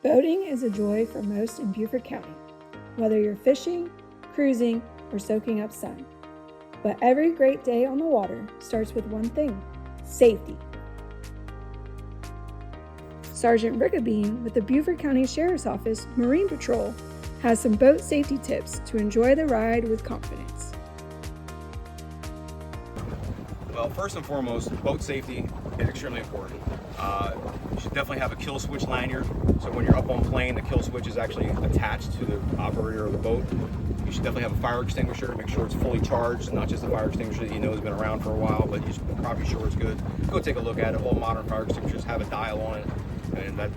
Boating is a joy for most in Beaufort County, whether you're fishing, cruising, or soaking up sun. But every great day on the water starts with one thing: safety. Sergeant Riccobene with the Beaufort County Sheriff's Office Marine Patrol has some boat safety tips to enjoy the ride with confidence. Well, first and foremost, boat safety is extremely important. You should definitely have a kill switch lanyard, so when you're up on plane, the kill switch is actually attached to the operator of the boat. You should definitely have a fire extinguisher, make sure it's fully charged, not just a fire extinguisher that you know has been around for a while, but you should probably be sure it's good. Go take a look at it. All modern fire extinguishers have a dial on it, and that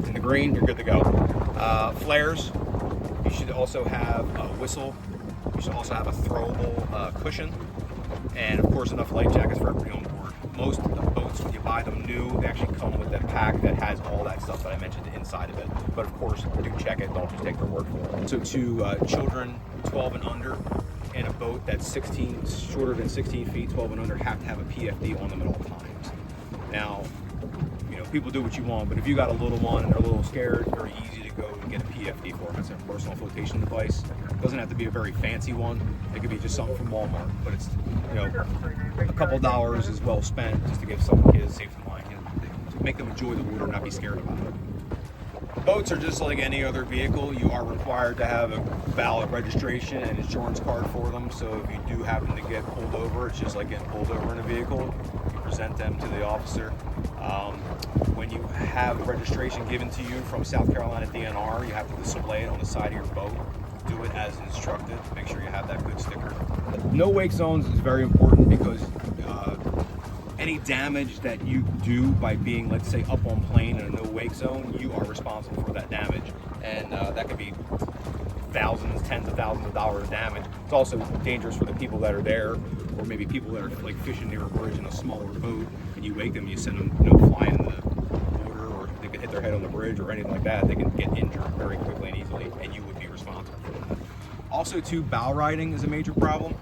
in the green, you're good to go. Flares, you should also have a whistle. You should also have a throwable cushion, and of course enough life jackets for everybody on board. Most of the boats, when you buy them new, they actually come with a pack that has all that stuff that I mentioned inside of it. But of course, do check it, don't just take their word for it. So to children 12 and under in a boat that's shorter than 16 feet, 12 and under, have to have a PFD on them at all times. Now, you know, people do what you want, but if you got a little one and they're a little scared, it's very easy to go and get a PFD for them. It's a personal flotation device. It doesn't have to be a very fancy one. It could be just something from Walmart, but it's, you know, a couple dollars is well spent just to give some kids safe of mind, to make them enjoy the water and not be scared about it. Boats are just like any other vehicle. You are required to have a valid registration and insurance card for them. So if you do happen to get pulled over, it's just like getting pulled over in a vehicle. You present them to the officer. When you have registration given to you from South Carolina DNR, you have to display it on the side of your boat. Do it as instructed. Make sure you have that good sticker. No wake zones is very important because any damage that you do by being, let's say, up on plane in a no wake zone, you are responsible for that damage, and that could be thousands, tens of thousands of dollars of damage. It's also dangerous for the people that are there, or maybe people that are like fishing near a bridge in a smaller boat, and you wake them, you send them, you know, flying in the water, or they could hit their head on the bridge or anything like that. They can get injured very quickly and easily, and you would be responsible for that. Also, too, bow riding is a major problem.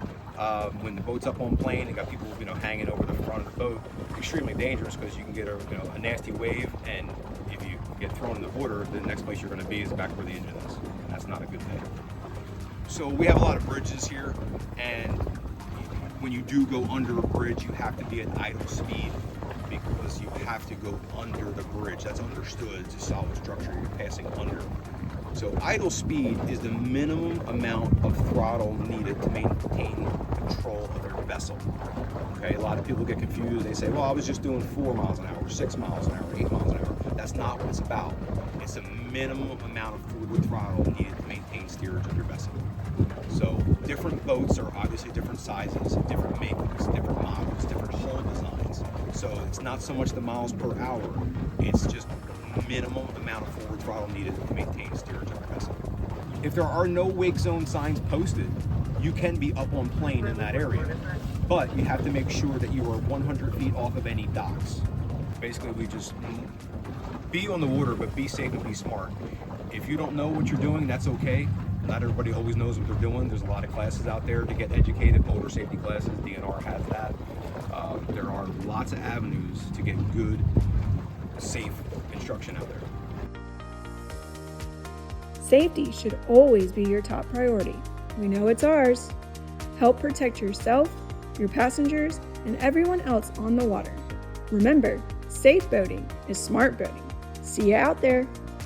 When the boat's up on plane and got people, you know, hanging over the front of the boat, extremely dangerous because you can get a nasty wave, and if you get thrown in the water, the next place you're going to be is back where the engine is, and that's not a good thing. So we have a lot of bridges here, and when you do go under a bridge, you have to be at idle speed because you have to go under the bridge. That's understood. It's a solid structure you're passing under. So idle speed is the minimum amount of throttle needed to maintain control of your vessel. Okay, a lot of people get confused. They say, well, I was just doing 4 miles an hour, 6 miles an hour, 8 miles an hour. That's not what it's about. It's a minimum amount of forward throttle needed to maintain steerage of your vessel. So different boats are obviously different sizes, different makes, different models, different hull designs. So it's not so much the miles per hour, it's just minimum amount of forward throttle needed to maintain steerage of your vessel. If there are no wake zone signs posted, you can be up on plane in that area, but you have to make sure that you are 100 feet off of any docks. Basically, we just be on the water, but be safe and be smart. If you don't know what you're doing, that's okay. Not everybody always knows what they're doing. There's a lot of classes out there to get educated, motor safety classes, DNR has that. There are lots of avenues to get good, safe instruction out there. Safety should always be your top priority. We know it's ours. Help protect yourself, your passengers, and everyone else on the water. Remember, safe boating is smart boating. See you out there.